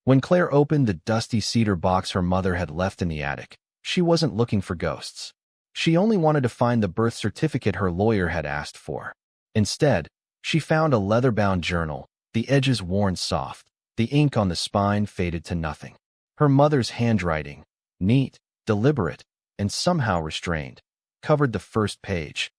When Claire opened the dusty cedar box her mother had left in the attic, she wasn't looking for ghosts. She only wanted to find the birth certificate her lawyer had asked for. Instead, she found a leather-bound journal, the edges worn soft, the ink on the spine faded to nothing. Her mother's handwriting, neat, deliberate, and somehow restrained, covered the first page.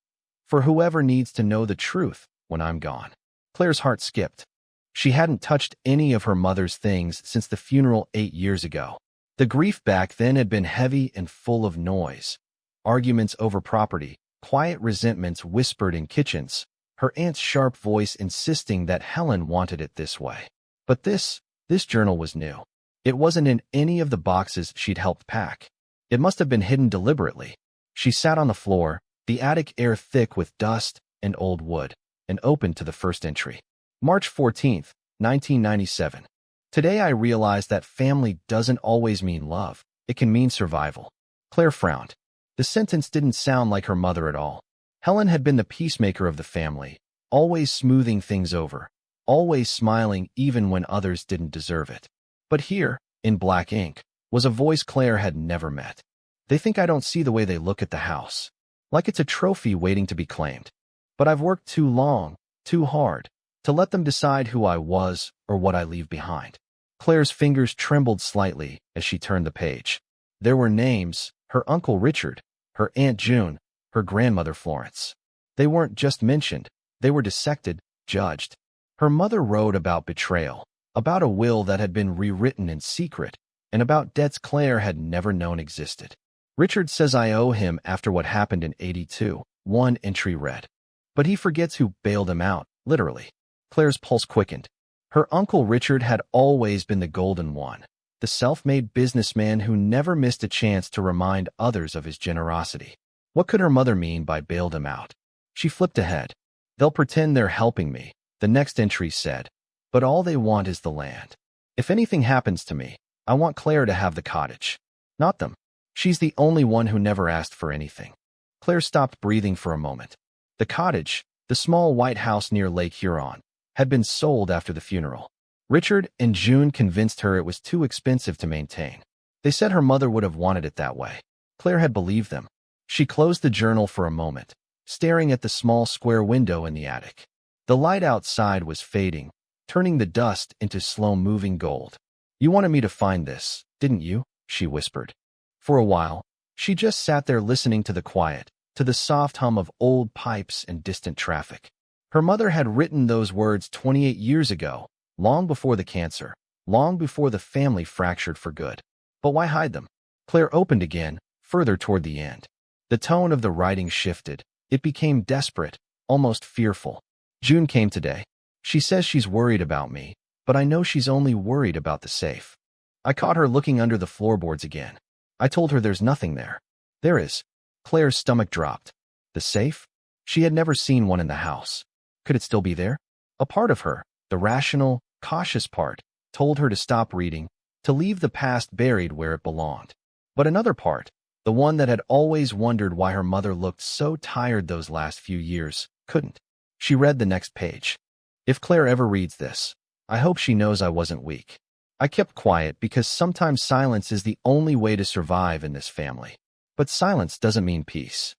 For whoever needs to know the truth when I'm gone. Claire's heart skipped. She hadn't touched any of her mother's things since the funeral 8 years ago. The grief back then had been heavy and full of noise. Arguments over property, quiet resentments whispered in kitchens, her aunt's sharp voice insisting that Helen wanted it this way. But this journal was new. It wasn't in any of the boxes she'd helped pack. It must have been hidden deliberately. She sat on the floor, the attic air thick with dust and old wood, and opened to the first entry. March 14th, 1997. Today I realized that family doesn't always mean love. It can mean survival. Claire frowned. The sentence didn't sound like her mother at all. Helen had been the peacemaker of the family, always smoothing things over, always smiling even when others didn't deserve it. But here, in black ink, was a voice Claire had never met. They think I don't see the way they look at the house. Like it's a trophy waiting to be claimed. But I've worked too long, too hard, to let them decide who I was or what I leave behind. Claire's fingers trembled slightly as she turned the page. There were names, her Uncle Richard, her Aunt June, her grandmother Florence. They weren't just mentioned, they were dissected, judged. Her mother wrote about betrayal, about a will that had been rewritten in secret, and about debts Claire had never known existed. Richard says I owe him after what happened in '82, one entry read. But he forgets who bailed him out, literally. Claire's pulse quickened. Her Uncle Richard had always been the golden one, the self-made businessman who never missed a chance to remind others of his generosity. What could her mother mean by bailed him out? She flipped ahead. They'll pretend they're helping me, the next entry said. But all they want is the land. If anything happens to me, I want Claire to have the cottage. Not them. She's the only one who never asked for anything. Claire stopped breathing for a moment. The cottage, the small white house near Lake Huron, had been sold after the funeral. Richard and June convinced her it was too expensive to maintain. They said her mother would have wanted it that way. Claire had believed them. She closed the journal for a moment, staring at the small square window in the attic. The light outside was fading, turning the dust into slow-moving gold. You wanted me to find this, didn't you? She whispered. For a while, she just sat there listening to the quiet, to the soft hum of old pipes and distant traffic. Her mother had written those words 28 years ago, long before the cancer, long before the family fractured for good. But why hide them? Claire opened again, further toward the end. The tone of the writing shifted. It became desperate, almost fearful. June came today. She says she's worried about me, but I know she's only worried about the safe. I caught her looking under the floorboards again. I told her there's nothing there. There is. Claire's stomach dropped. The safe? She had never seen one in the house. Could it still be there? A part of her, the rational, cautious part, told her to stop reading, to leave the past buried where it belonged. But another part, the one that had always wondered why her mother looked so tired those last few years, couldn't. She read the next page. If Claire ever reads this, I hope she knows I wasn't weak. I kept quiet because sometimes silence is the only way to survive in this family. But silence doesn't mean peace.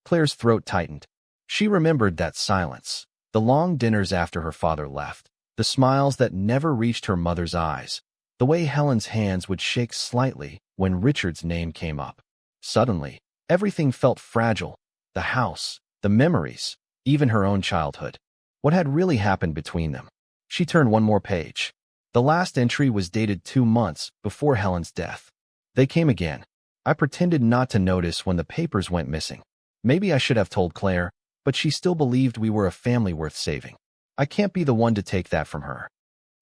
Claire's throat tightened. She remembered that silence, the long dinners after her father left, the smiles that never reached her mother's eyes, the way Helen's hands would shake slightly when Richard's name came up. Suddenly, everything felt fragile. The house, the memories, even her own childhood. What had really happened between them? She turned one more page. The last entry was dated 2 months before Helen's death. They came again. I pretended not to notice when the papers went missing. Maybe I should have told Claire, but she still believed we were a family worth saving. I can't be the one to take that from her.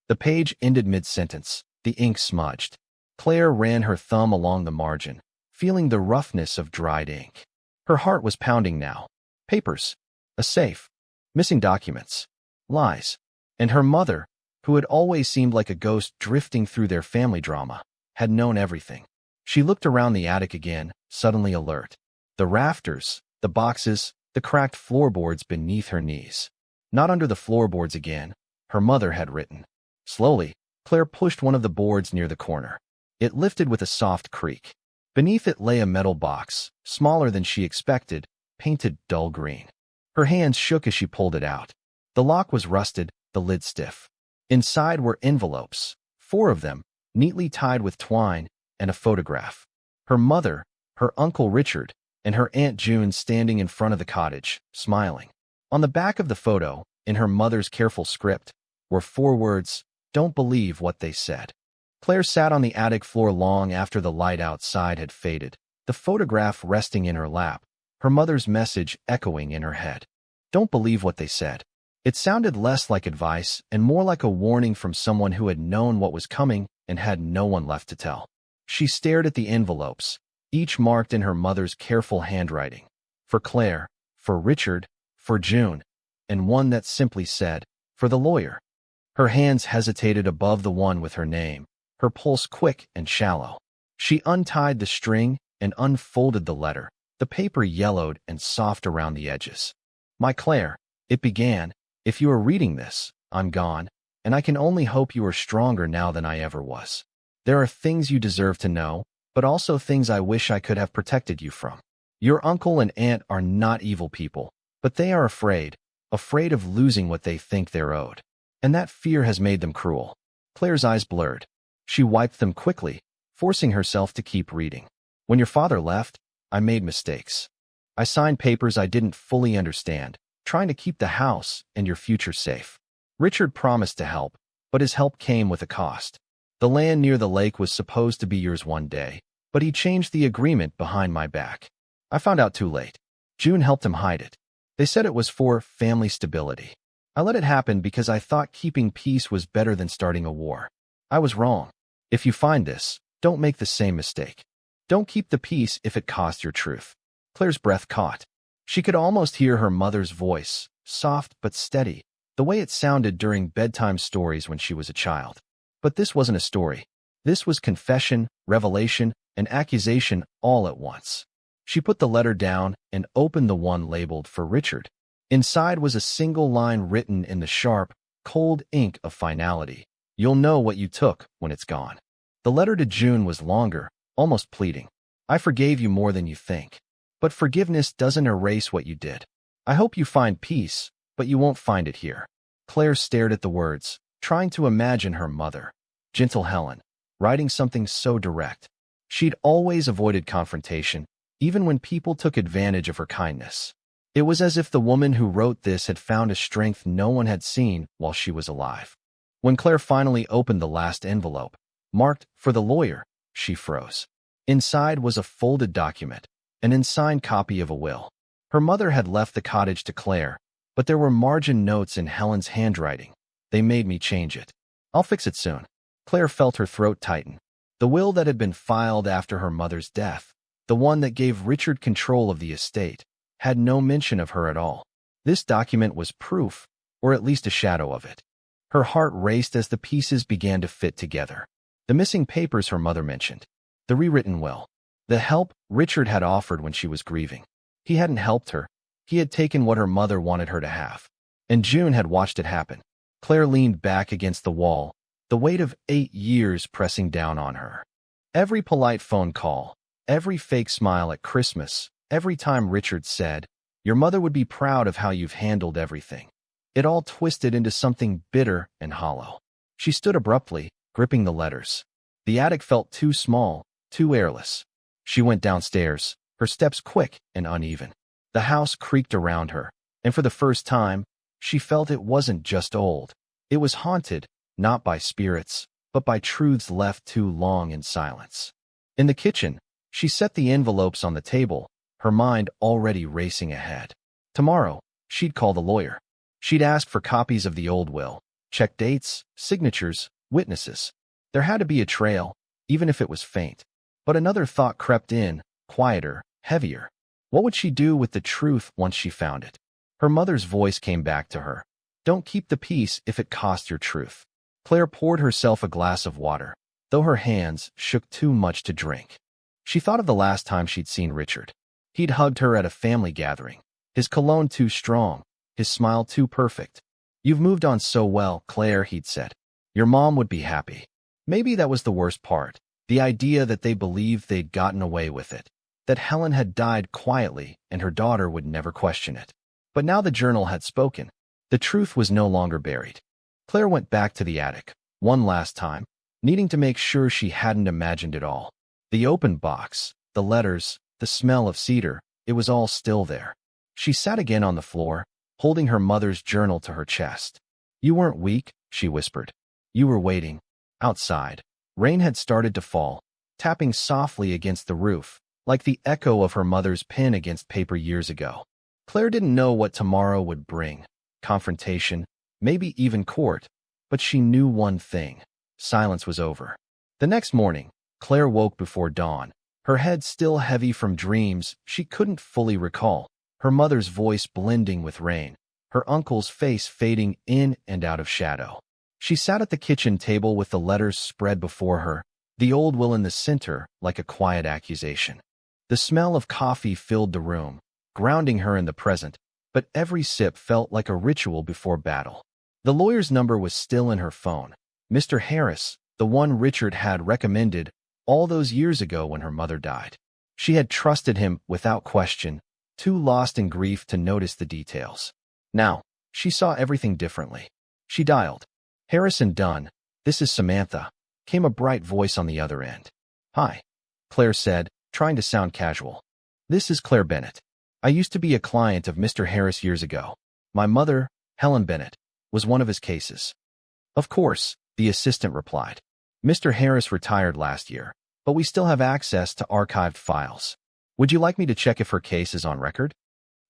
The page ended mid-sentence. The ink smudged. Claire ran her thumb along the margin, feeling the roughness of dried ink. Her heart was pounding now. Papers. A safe. Missing documents. Lies. And her mother, who had always seemed like a ghost drifting through their family drama, had known everything. She looked around the attic again, suddenly alert. The rafters, the boxes, the cracked floorboards beneath her knees. Not under the floorboards again, her mother had written. Slowly, Claire pushed one of the boards near the corner. It lifted with a soft creak. Beneath it lay a metal box, smaller than she expected, painted dull green. Her hands shook as she pulled it out. The lock was rusted, the lid stiff. Inside were envelopes, 4 of them, neatly tied with twine, and a photograph. Her mother, her Uncle Richard, and her Aunt June standing in front of the cottage, smiling. On the back of the photo, in her mother's careful script, were 4 words, "Don't believe what they said." Claire sat on the attic floor long after the light outside had faded, the photograph resting in her lap, her mother's message echoing in her head. Don't believe what they said. It sounded less like advice and more like a warning from someone who had known what was coming and had no one left to tell. She stared at the envelopes, each marked in her mother's careful handwriting. For Claire, for Richard, for June, and one that simply said, "For the lawyer." Her hands hesitated above the one with her name, her pulse quick and shallow. She untied the string and unfolded the letter, the paper yellowed and soft around the edges. "My Claire," it began, "if you are reading this, I'm gone, and I can only hope you are stronger now than I ever was. There are things you deserve to know, but also things I wish I could have protected you from. Your uncle and aunt are not evil people, but they are afraid of losing what they think they're owed. And that fear has made them cruel." Claire's eyes blurred. She wiped them quickly, forcing herself to keep reading. "When your father left, I made mistakes. I signed papers I didn't fully understand, trying to keep the house and your future safe. Richard promised to help, but his help came with a cost. The land near the lake was supposed to be yours one day, but he changed the agreement behind my back. I found out too late. June helped him hide it. They said it was for family stability. I let it happen because I thought keeping peace was better than starting a war. I was wrong. If you find this, don't make the same mistake. Don't keep the peace if it costs your truth." Claire's breath caught. She could almost hear her mother's voice, soft but steady, the way it sounded during bedtime stories when she was a child. But this wasn't a story. This was confession, revelation, and accusation all at once. She put the letter down and opened the one labeled for Richard. Inside was a single line written in the sharp, cold ink of finality. "You'll know what you took when it's gone." The letter to June was longer, almost pleading. "I forgave you more than you think. But forgiveness doesn't erase what you did. I hope you find peace, but you won't find it here." Claire stared at the words, trying to imagine her mother, gentle Helen, writing something so direct. She'd always avoided confrontation, even when people took advantage of her kindness. It was as if the woman who wrote this had found a strength no one had seen while she was alive. When Claire finally opened the last envelope, marked "For the lawyer," she froze. Inside was a folded document, an unsigned copy of a will. Her mother had left the cottage to Claire, but there were margin notes in Helen's handwriting. "They made me change it. I'll fix it soon." Claire felt her throat tighten. The will that had been filed after her mother's death, the one that gave Richard control of the estate, had no mention of her at all. This document was proof, or at least a shadow of it. Her heart raced as the pieces began to fit together. The missing papers her mother mentioned, the rewritten will, the help Richard had offered when she was grieving. He hadn't helped her. He had taken what her mother wanted her to have. And June had watched it happen. Claire leaned back against the wall, the weight of 8 years pressing down on her. Every polite phone call, every fake smile at Christmas, every time Richard said, "Your mother would be proud of how you've handled everything." It all twisted into something bitter and hollow. She stood abruptly, gripping the letters. The attic felt too small, too airless. She went downstairs, her steps quick and uneven. The house creaked around her, and for the first time, she felt it wasn't just old. It was haunted, not by spirits, but by truths left too long in silence. In the kitchen, she set the envelopes on the table, her mind already racing ahead. Tomorrow, she'd call the lawyer. She'd ask for copies of the old will, check dates, signatures, witnesses. There had to be a trail, even if it was faint. But another thought crept in, quieter, heavier. What would she do with the truth once she found it? Her mother's voice came back to her. "Don't keep the peace if it costs your truth." Claire poured herself a glass of water, though her hands shook too much to drink. She thought of the last time she'd seen Richard. He'd hugged her at a family gathering, his cologne too strong, his smile too perfect. "You've moved on so well, Claire," he'd said. Your mom would be happy. Maybe that was the worst part. The idea that they believed they'd gotten away with it. That Helen had died quietly and her daughter would never question it. But now the journal had spoken. The truth was no longer buried. Claire went back to the attic, one last time, needing to make sure she hadn't imagined it all. The open box, the letters, the smell of cedar, it was all still there. She sat again on the floor, holding her mother's journal to her chest. You weren't weak, she whispered. You were waiting. Outside, rain had started to fall, tapping softly against the roof, like the echo of her mother's pen against paper years ago. Claire didn't know what tomorrow would bring. Confrontation, maybe even court, but she knew one thing. Silence was over. The next morning, Claire woke before dawn, her head still heavy from dreams she couldn't fully recall, her mother's voice blending with rain, her uncle's face fading in and out of shadow. She sat at the kitchen table with the letters spread before her, the old will in the center like a quiet accusation. The smell of coffee filled the room, grounding her in the present, but every sip felt like a ritual before battle. The lawyer's number was still in her phone. Mr. Harris, the one Richard had recommended all those years ago when her mother died. She had trusted him without question, too lost in grief to notice the details. Now, she saw everything differently. She dialed. Harrison Dunn, this is Samantha, came a bright voice on the other end. Hi, Claire said, trying to sound casual. This is Claire Bennett. I used to be a client of Mr. Harris years ago. My mother, Helen Bennett, was one of his cases. Of course, the assistant replied. Mr. Harris retired last year, but we still have access to archived files. Would you like me to check if her case is on record?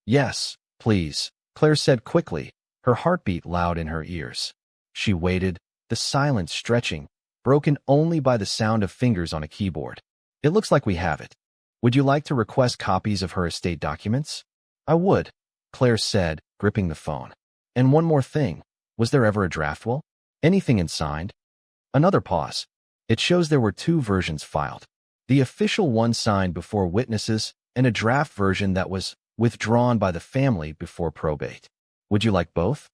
Yes, please, Claire said quickly, her heartbeat loud in her ears. She waited, the silence stretching, broken only by the sound of fingers on a keyboard. It looks like we have it. Would you like to request copies of her estate documents? I would, Claire said, gripping the phone. And one more thing, was there ever a draft will? Anything unsigned? Another pause. It shows there were two versions filed. The official one signed before witnesses and a draft version that was withdrawn by the family before probate. Would you like both?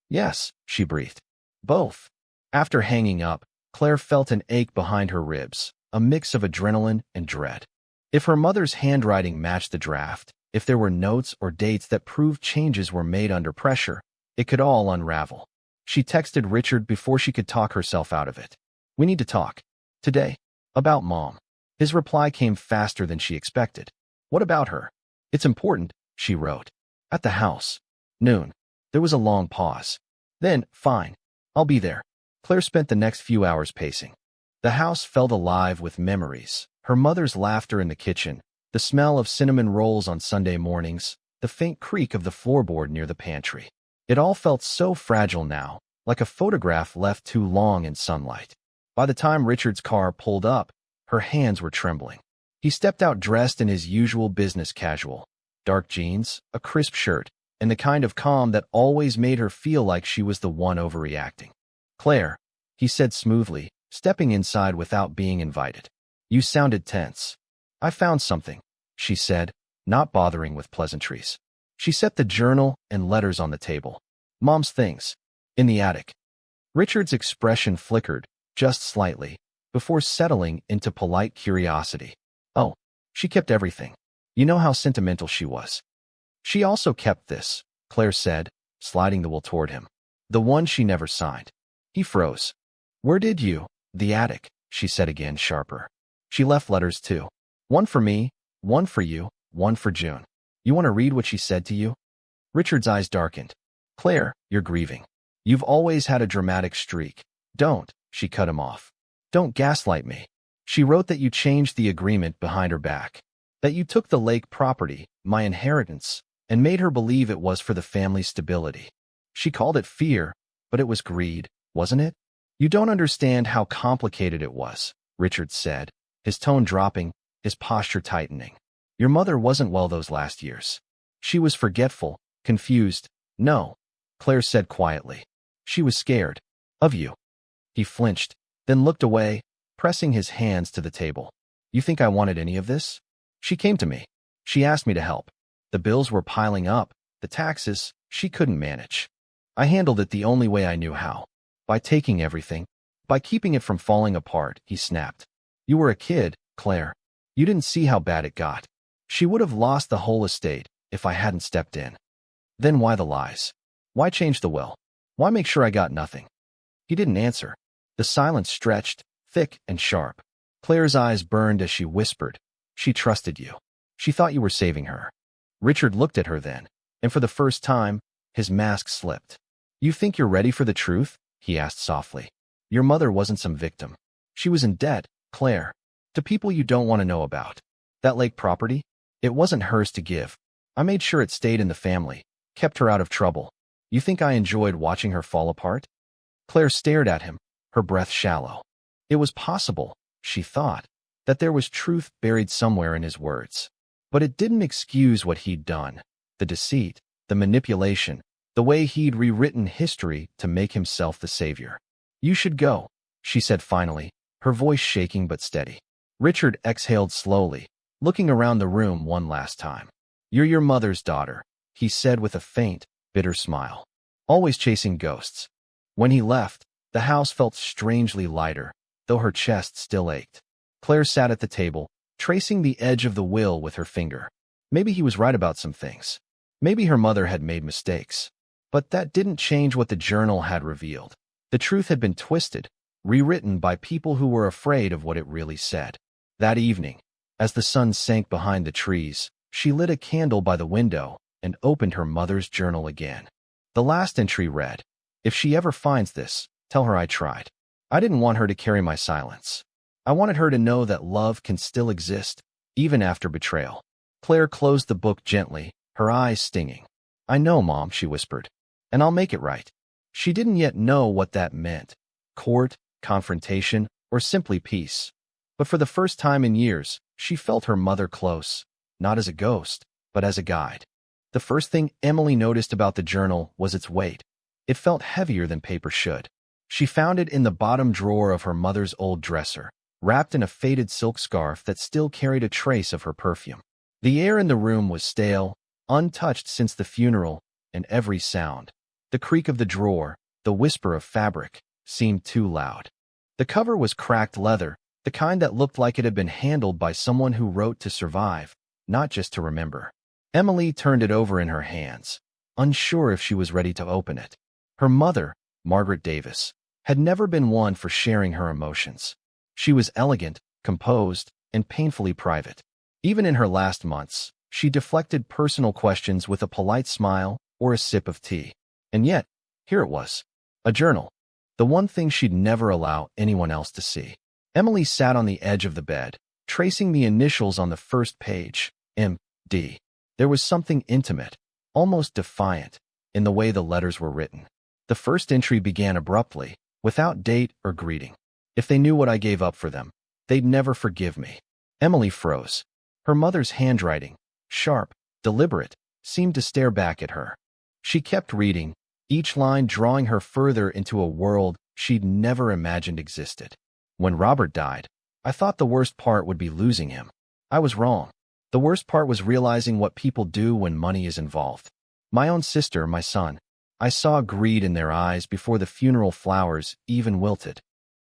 Yes, she breathed. Both. After hanging up, Claire felt an ache behind her ribs, a mix of adrenaline and dread. If her mother's handwriting matched the draft, if there were notes or dates that proved changes were made under pressure, it could all unravel. She texted Richard before she could talk herself out of it. We need to talk. Today. About Mom. His reply came faster than she expected. What about her? It's important, she wrote. At the house. Noon. There was a long pause. Then, fine. I'll be there. Claire spent the next few hours pacing. The house felt alive with memories. Her mother's laughter in the kitchen, the smell of cinnamon rolls on Sunday mornings, the faint creak of the floorboard near the pantry. It all felt so fragile now, like a photograph left too long in sunlight. By the time Richard's car pulled up, her hands were trembling. He stepped out dressed in his usual business casual, dark jeans, a crisp shirt, and the kind of calm that always made her feel like she was the one overreacting. Claire, he said smoothly, stepping inside without being invited. You sounded tense. I found something, she said, not bothering with pleasantries. She set the journal and letters on the table. Mom's things. In the attic. Richard's expression flickered, just slightly, before settling into polite curiosity. Oh, she kept everything. You know how sentimental she was. She also kept this, Claire said, sliding the will toward him. The one she never signed. He froze. Where did you? The attic, she said again, sharper. She left letters too. One for me, one for you, one for June. You want to read what she said to you? Richard's eyes darkened. Claire, you're grieving. You've always had a dramatic streak. Don't, she cut him off. Don't gaslight me. She wrote that you changed the agreement behind her back. That you took the lake property, my inheritance, and made her believe it was for the family's stability. She called it fear, but it was greed, wasn't it? You don't understand how complicated it was, Richard said, his tone dropping, his posture tightening. Your mother wasn't well those last years. She was forgetful, confused. No, Claire said quietly. She was scared. Of you. He flinched, then looked away, pressing his hands to the table. You think I wanted any of this? She came to me. She asked me to help. The bills were piling up, the taxes, she couldn't manage. I handled it the only way I knew how. By taking everything. By keeping it from falling apart, he snapped. You were a kid, Claire. You didn't see how bad it got. She would have lost the whole estate if I hadn't stepped in. Then why the lies? Why change the will? Why make sure I got nothing? He didn't answer. The silence stretched, thick and sharp. Claire's eyes burned as she whispered, she trusted you. She thought you were saving her. Richard looked at her then, and for the first time, his mask slipped. You think you're ready for the truth? He asked softly. Your mother wasn't some victim. She was in debt, Claire, to people you don't want to know about. That lake property? It wasn't hers to give. I made sure it stayed in the family, kept her out of trouble. You think I enjoyed watching her fall apart? Claire stared at him, her breath shallow. It was possible, she thought, that there was truth buried somewhere in his words. But it didn't excuse what he'd done. The deceit, the manipulation, the way he'd rewritten history to make himself the savior. You should go, she said finally, her voice shaking but steady. Richard exhaled slowly, looking around the room one last time. You're your mother's daughter, he said with a faint, bitter smile. Always chasing ghosts. When he left, the house felt strangely lighter, though her chest still ached. Claire sat at the table, tracing the edge of the will with her finger. Maybe he was right about some things. Maybe her mother had made mistakes. But that didn't change what the journal had revealed. The truth had been twisted, rewritten by people who were afraid of what it really said. That evening, as the sun sank behind the trees, she lit a candle by the window and opened her mother's journal again. The last entry read, If she ever finds this, tell her I tried. I didn't want her to carry my silence. I wanted her to know that love can still exist, even after betrayal. Claire closed the book gently, her eyes stinging. I know, Mom, she whispered, and I'll make it right. She didn't yet know what that meant, court, confrontation, or simply peace. But for the first time in years, she felt her mother close, not as a ghost, but as a guide. The first thing Emily noticed about the journal was its weight. It felt heavier than paper should. She found it in the bottom drawer of her mother's old dresser, wrapped in a faded silk scarf that still carried a trace of her perfume. The air in the room was stale, untouched since the funeral, and every sound, the creak of the drawer, the whisper of fabric, seemed too loud. The cover was cracked leather, the kind that looked like it had been handled by someone who wrote to survive, not just to remember. Emily turned it over in her hands, unsure if she was ready to open it. Her mother, Margaret Davis, had never been one for sharing her emotions. She was elegant, composed, and painfully private. Even in her last months, she deflected personal questions with a polite smile or a sip of tea. And yet, here it was. A journal. The one thing she'd never allow anyone else to see. Emily sat on the edge of the bed, tracing the initials on the first page, M.D. There was something intimate, almost defiant, in the way the letters were written. The first entry began abruptly, without date or greeting. If they knew what I gave up for them, they'd never forgive me. Emily froze. Her mother's handwriting, sharp, deliberate, seemed to stare back at her. She kept reading, each line drawing her further into a world she'd never imagined existed. When Robert died, I thought the worst part would be losing him. I was wrong. The worst part was realizing what people do when money is involved. My own sister, my son. I saw greed in their eyes before the funeral flowers even wilted.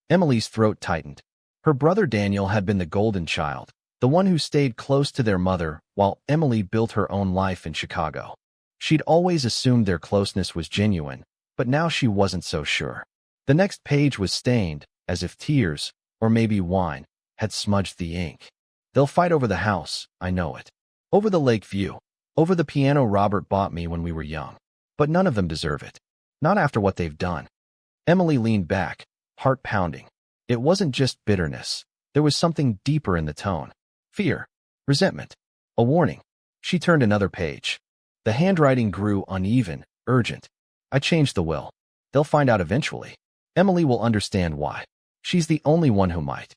Emily's throat tightened. Her brother Daniel had been the golden child, the one who stayed close to their mother while Emily built her own life in Chicago. She'd always assumed their closeness was genuine, but now she wasn't so sure. The next page was stained, as if tears, or maybe wine, had smudged the ink. They'll fight over the house, I know it. Over the lake view. Over the piano Robert bought me when we were young. But none of them deserve it. Not after what they've done. Emily leaned back, heart pounding. It wasn't just bitterness. There was something deeper in the tone. Fear. Resentment. A warning. She turned another page. The handwriting grew uneven, urgent. I changed the will. They'll find out eventually. Emily will understand why. She's the only one who might.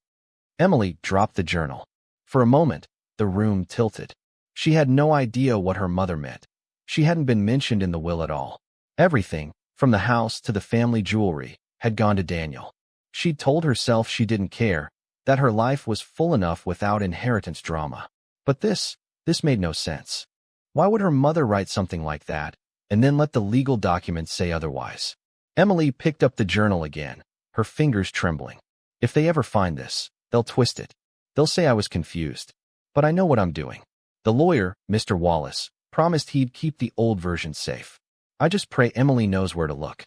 Emily dropped the journal. For a moment, the room tilted. She had no idea what her mother meant. She hadn't been mentioned in the will at all. Everything, from the house to the family jewelry, had gone to Daniel. She'd told herself she didn't care, that her life was full enough without inheritance drama. But this made no sense. Why would her mother write something like that, and then let the legal documents say otherwise? Emily picked up the journal again, her fingers trembling. If they ever find this, they'll twist it. They'll say I was confused. But I know what I'm doing. The lawyer, Mr. Wallace, promised he'd keep the old version safe. I just pray Emily knows where to look.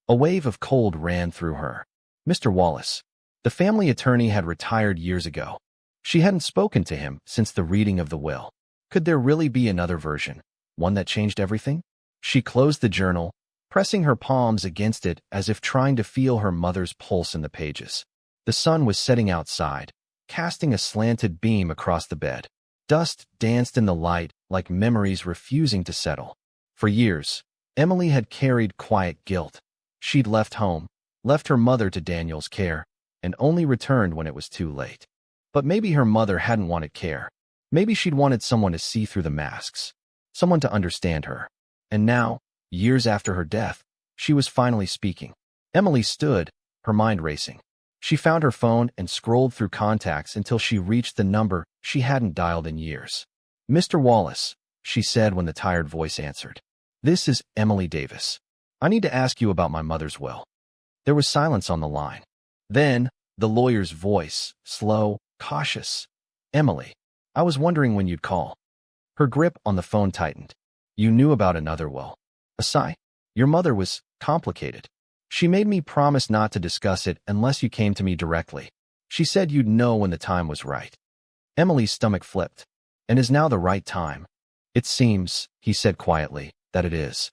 A wave of cold ran through her. Mr. Wallace. The family attorney had retired years ago. She hadn't spoken to him since the reading of the will. Could there really be another version, one that changed everything? She closed the journal, pressing her palms against it as if trying to feel her mother's pulse in the pages. The sun was setting outside, casting a slanted beam across the bed. Dust danced in the light like memories refusing to settle. For years, Emily had carried quiet guilt. She'd left home, left her mother to Daniel's care, and only returned when it was too late. But maybe her mother hadn't wanted care. Maybe she'd wanted someone to see through the masks, someone to understand her. And now, years after her death, she was finally speaking. Emily stood, her mind racing. She found her phone and scrolled through contacts until she reached the number she hadn't dialed in years. Mr. Wallace, she said when the tired voice answered. This is Emily Davis. I need to ask you about my mother's will. There was silence on the line. Then, the lawyer's voice, slow, cautious. Emily, I was wondering when you'd call. Her grip on the phone tightened. You knew about another will. A sigh. Your mother was complicated. She made me promise not to discuss it unless you came to me directly. She said you'd know when the time was right. Emily's stomach flipped. And is now the right time? It seems, he said quietly, that it is.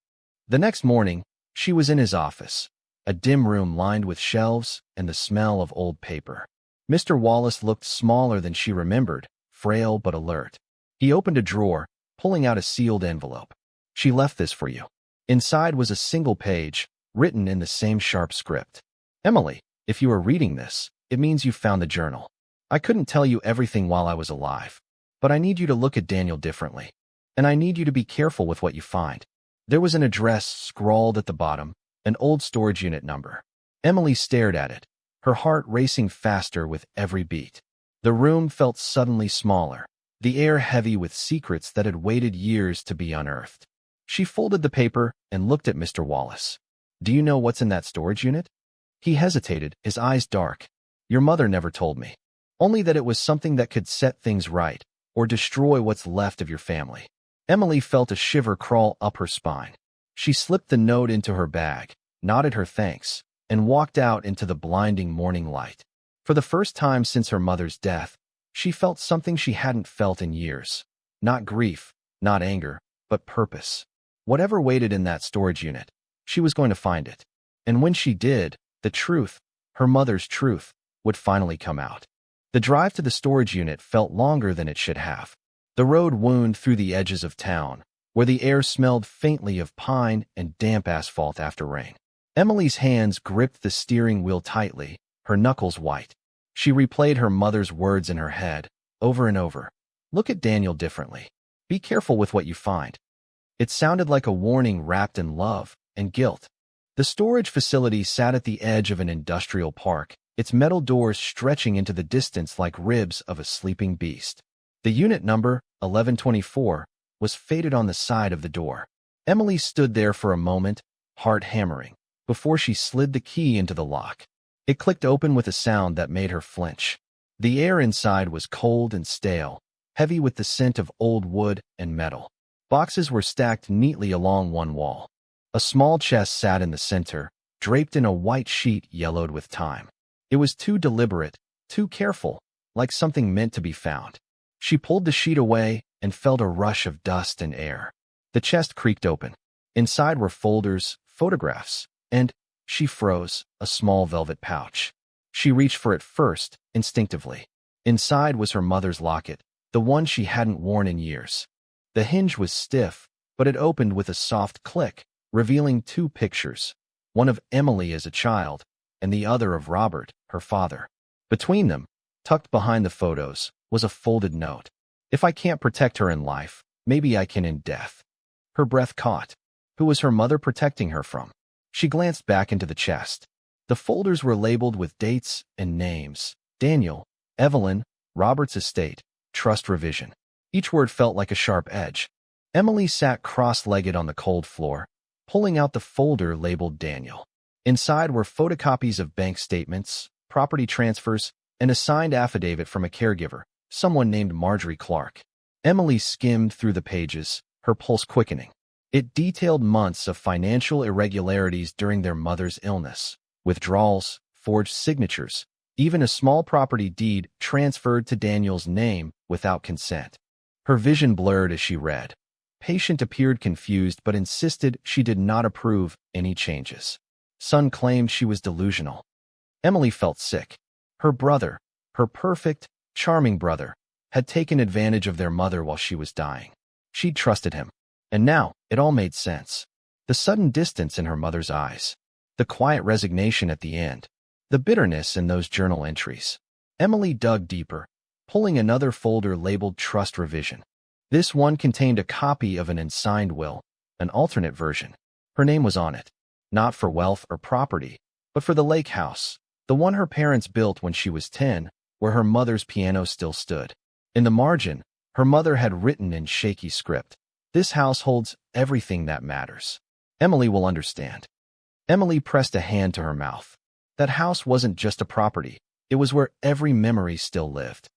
The next morning, she was in his office, a dim room lined with shelves and the smell of old paper. Mr. Wallace looked smaller than she remembered, frail but alert. He opened a drawer, pulling out a sealed envelope. She left this for you. Inside was a single page, written in the same sharp script. Emily, if you are reading this, it means you found the journal. I couldn't tell you everything while I was alive, but I need you to look at Daniel differently. And I need you to be careful with what you find. There was an address scrawled at the bottom, an old storage unit number. Emily stared at it, her heart racing faster with every beat. The room felt suddenly smaller, the air heavy with secrets that had waited years to be unearthed. She folded the paper and looked at Mr. Wallace. Do you know what's in that storage unit? He hesitated, his eyes dark. Your mother never told me. Only that it was something that could set things right, or destroy what's left of your family. Emily felt a shiver crawl up her spine. She slipped the note into her bag, nodded her thanks, and walked out into the blinding morning light. For the first time since her mother's death, she felt something she hadn't felt in years. Not grief, not anger, but purpose. Whatever waited in that storage unit, she was going to find it. And when she did, the truth, her mother's truth, would finally come out. The drive to the storage unit felt longer than it should have. The road wound through the edges of town, where the air smelled faintly of pine and damp asphalt after rain. Emily's hands gripped the steering wheel tightly, her knuckles white. She replayed her mother's words in her head, over and over. Look at Daniel differently. Be careful with what you find. It sounded like a warning wrapped in love and guilt. The storage facility sat at the edge of an industrial park, its metal doors stretching into the distance like ribs of a sleeping beast. The unit number, 1124, was faded on the side of the door. Emily stood there for a moment, heart hammering, before she slid the key into the lock. It clicked open with a sound that made her flinch. The air inside was cold and stale, heavy with the scent of old wood and metal. Boxes were stacked neatly along one wall. A small chest sat in the center, draped in a white sheet yellowed with time. It was too deliberate, too careful, like something meant to be found. She pulled the sheet away and felt a rush of dust and air. The chest creaked open. Inside were folders, photographs, and, she froze, a small velvet pouch. She reached for it first, instinctively. Inside was her mother's locket, the one she hadn't worn in years. The hinge was stiff, but it opened with a soft click, revealing two pictures, one of Emily as a child, and the other of Robert, her father. Between them, tucked behind the photos, was a folded note. If I can't protect her in life, maybe I can in death. Her breath caught. Who was her mother protecting her from? She glanced back into the chest. The folders were labeled with dates and names. Daniel, Evelyn, Robert's estate, trust revision. Each word felt like a sharp edge. Emily sat cross-legged on the cold floor, pulling out the folder labeled Daniel. Inside were photocopies of bank statements, property transfers, and a signed affidavit from a caregiver, someone named Marjorie Clark. Emily skimmed through the pages, her pulse quickening. It detailed months of financial irregularities during their mother's illness, withdrawals, forged signatures, even a small property deed transferred to Daniel's name without consent. Her vision blurred as she read. Patient appeared confused but insisted she did not approve any changes. Son claimed she was delusional. Emily felt sick. Her brother, her perfect, charming brother, had taken advantage of their mother while she was dying. She'd trusted him. And now, it all made sense. The sudden distance in her mother's eyes. The quiet resignation at the end. The bitterness in those journal entries. Emily dug deeper, pulling another folder labeled Trust Revision. This one contained a copy of an unsigned will, an alternate version. Her name was on it. Not for wealth or property, but for the lake house, the one her parents built when she was 10, where her mother's piano still stood. In the margin, her mother had written in shaky script, "This house holds everything that matters. Emily will understand." Emily pressed a hand to her mouth. That house wasn't just a property. It was where every memory still lived.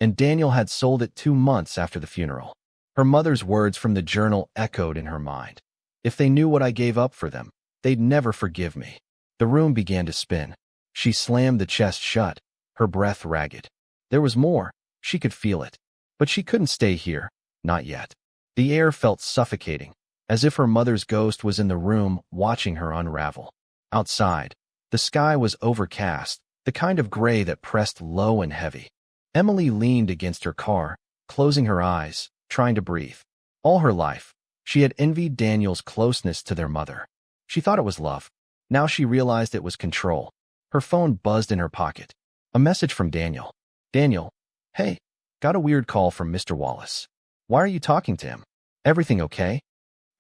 And Daniel had sold it 2 months after the funeral. Her mother's words from the journal echoed in her mind. "If they knew what I gave up for them, they'd never forgive me." The room began to spin. She slammed the chest shut, her breath ragged. There was more. She could feel it. But she couldn't stay here. Not yet. The air felt suffocating, as if her mother's ghost was in the room watching her unravel. Outside, the sky was overcast, the kind of gray that pressed low and heavy. Emily leaned against her car, closing her eyes, trying to breathe. All her life, she had envied Daniel's closeness to their mother. She thought it was love. Now she realized it was control. Her phone buzzed in her pocket. A message from Daniel. "Daniel, hey, got a weird call from Mr. Wallace. Why are you talking to him? Everything okay?"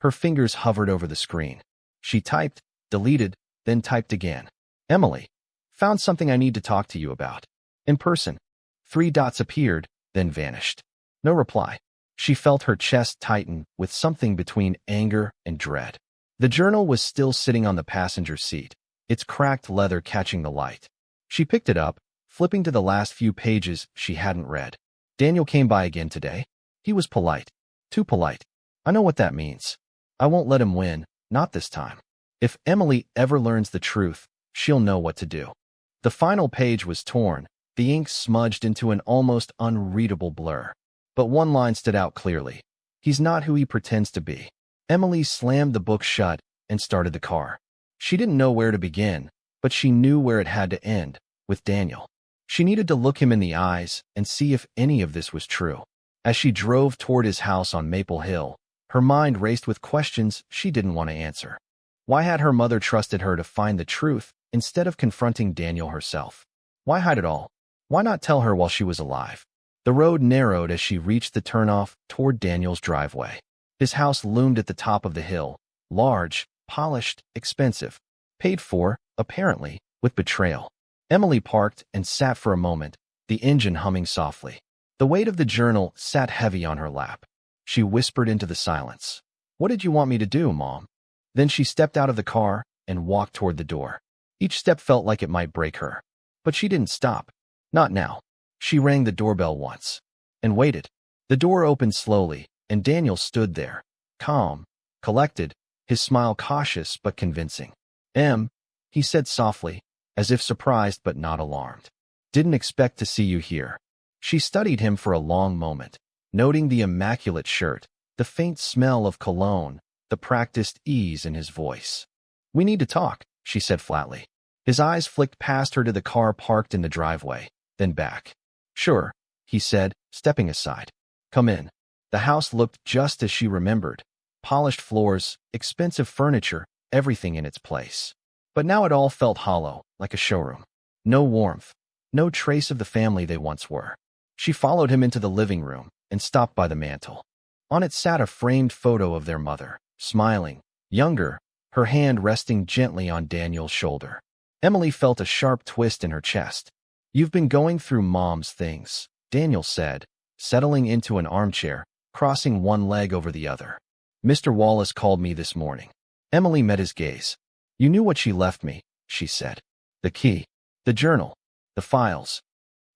Her fingers hovered over the screen. She typed, deleted, then typed again. "Emily, found something I need to talk to you about. In person." 3 dots appeared, then vanished. No reply. She felt her chest tighten with something between anger and dread. The journal was still sitting on the passenger seat, its cracked leather catching the light. She picked it up, flipping to the last few pages she hadn't read. "Daniel came by again today. He was polite. Too polite. I know what that means. I won't let him win, not this time. If Emily ever learns the truth, she'll know what to do." The final page was torn, the ink smudged into an almost unreadable blur. But one line stood out clearly. "He's not who he pretends to be." Emily slammed the book shut and started the car. She didn't know where to begin, but she knew where it had to end, with Daniel. She needed to look him in the eyes and see if any of this was true. As she drove toward his house on Maple Hill, her mind raced with questions she didn't want to answer. Why had her mother trusted her to find the truth instead of confronting Daniel herself? Why hide it all? Why not tell her while she was alive? The road narrowed as she reached the turnoff toward Daniel's driveway. His house loomed at the top of the hill, large, polished, expensive, paid for, apparently, with betrayal. Emily parked and sat for a moment, the engine humming softly. The weight of the journal sat heavy on her lap. She whispered into the silence. "What did you want me to do, Mom?" Then she stepped out of the car and walked toward the door. Each step felt like it might break her. But she didn't stop. Not now. She rang the doorbell once. And waited. The door opened slowly, and Daniel stood there, calm, collected, his smile cautious but convincing. He said softly, as if surprised but not alarmed. "Didn't expect to see you here." She studied him for a long moment, noting the immaculate shirt, the faint smell of cologne, the practiced ease in his voice. "We need to talk," she said flatly. His eyes flicked past her to the car parked in the driveway, then back. "Sure," he said, stepping aside. "Come in." The house looked just as she remembered. Polished floors, expensive furniture, everything in its place. But now it all felt hollow, like a showroom. No warmth, no trace of the family they once were. She followed him into the living room and stopped by the mantel. On it sat a framed photo of their mother, smiling, younger, her hand resting gently on Daniel's shoulder. Emily felt a sharp twist in her chest. "You've been going through Mom's things," Daniel said, settling into an armchair, crossing one leg over the other. "Mr. Wallace called me this morning." Emily met his gaze. "You knew what she left me, she said. The key. The journal. The files.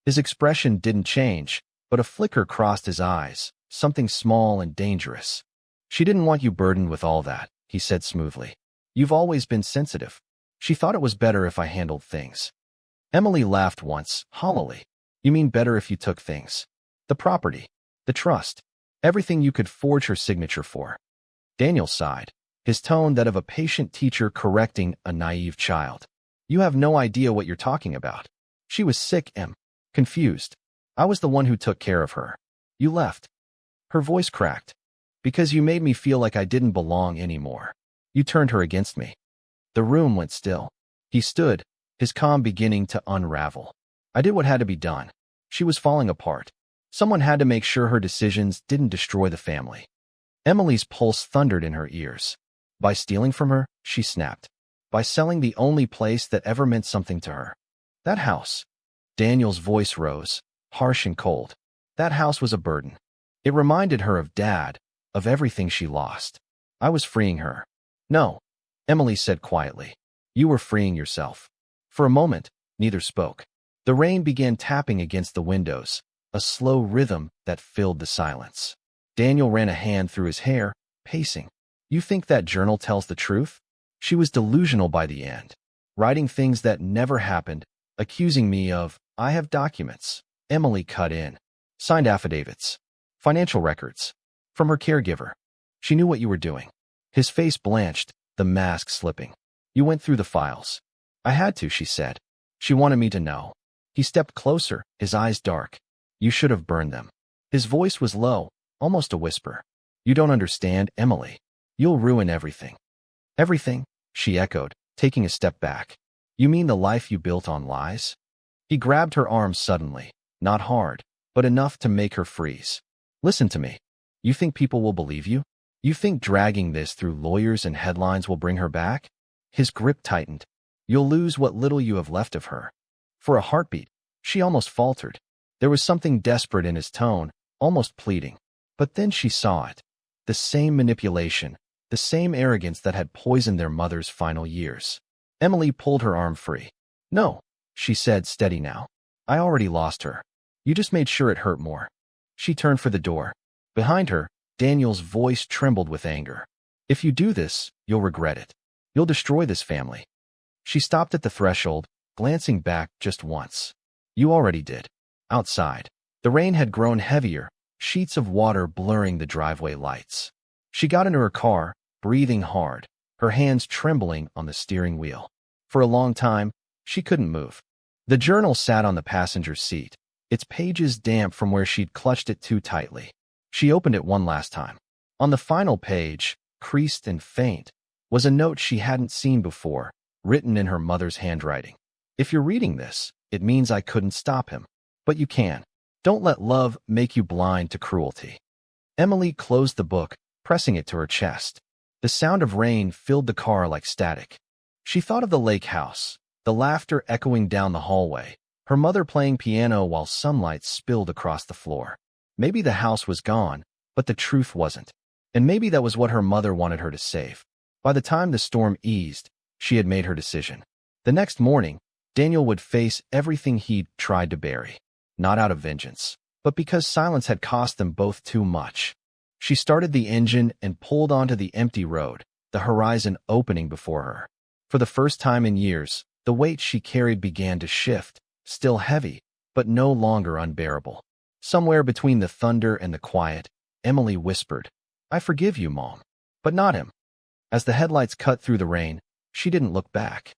His expression didn't change, but a flicker crossed his eyes, something small and dangerous. She didn't want you burdened with all that, he said smoothly. You've always been sensitive. She thought it was better if I handled things. Emily laughed once, hollowly. You mean better if you took things? The property. The trust. Everything you could forge her signature for. Daniel sighed, his tone that of a patient teacher correcting a naive child. You have no idea what you're talking about. She was sick, confused. I was the one who took care of her. You left. Her voice cracked. Because you made me feel like I didn't belong anymore. You turned her against me. The room went still. He stood, his calm beginning to unravel. I did what had to be done. She was falling apart. Someone had to make sure her decisions didn't destroy the family. Emily's pulse thundered in her ears. By stealing from her, she snapped. By selling the only place that ever meant something to her. That house. Daniel's voice rose, harsh and cold. That house was a burden. It reminded her of Dad, of everything she lost. I was freeing her. No, Emily said quietly. You were freeing yourself. For a moment, neither spoke. The rain began tapping against the windows, a slow rhythm that filled the silence. Daniel ran a hand through his hair, pacing. You think that journal tells the truth? She was delusional by the end, writing things that never happened, accusing me of, I have documents. Emily cut in. Signed affidavits. Financial records. From her caregiver. She knew what you were doing. His face blanched, the mask slipping. You went through the files. I had to, she said. She wanted me to know. He stepped closer, his eyes dark. You should have burned them. His voice was low, almost a whisper. You don't understand, Emily. You'll ruin everything. Everything, she echoed, taking a step back. You mean the life you built on lies? He grabbed her arm suddenly, not hard, but enough to make her freeze. Listen to me. You think people will believe you? You think dragging this through lawyers and headlines will bring her back? His grip tightened. You'll lose what little you have left of her. For a heartbeat, she almost faltered. There was something desperate in his tone, almost pleading. But then she saw it. The same manipulation, the same arrogance that had poisoned their mother's final years. Emily pulled her arm free. No, she said, steady now. I already lost her. You just made sure it hurt more. She turned for the door. Behind her, Daniel's voice trembled with anger. If you do this, you'll regret it. You'll destroy this family. She stopped at the threshold, glancing back just once. You already did. Outside, the rain had grown heavier, sheets of water blurring the driveway lights. She got into her car, breathing hard, her hands trembling on the steering wheel. For a long time, she couldn't move. The journal sat on the passenger seat, its pages damp from where she'd clutched it too tightly. She opened it one last time. On the final page, creased and faint, was a note she hadn't seen before, written in her mother's handwriting. If you're reading this, it means I couldn't stop him. But you can. Don't let love make you blind to cruelty. Emily closed the book, pressing it to her chest. The sound of rain filled the car like static. She thought of the lake house, the laughter echoing down the hallway, her mother playing piano while sunlight spilled across the floor. Maybe the house was gone, but the truth wasn't. And maybe that was what her mother wanted her to save. By the time the storm eased, she had made her decision. The next morning, Daniel would face everything he'd tried to bury. Not out of vengeance, but because silence had cost them both too much. She started the engine and pulled onto the empty road, the horizon opening before her. For the first time in years, the weight she carried began to shift, still heavy, but no longer unbearable. Somewhere between the thunder and the quiet, Emily whispered, I forgive you, Mom. But not him. As the headlights cut through the rain, she didn't look back.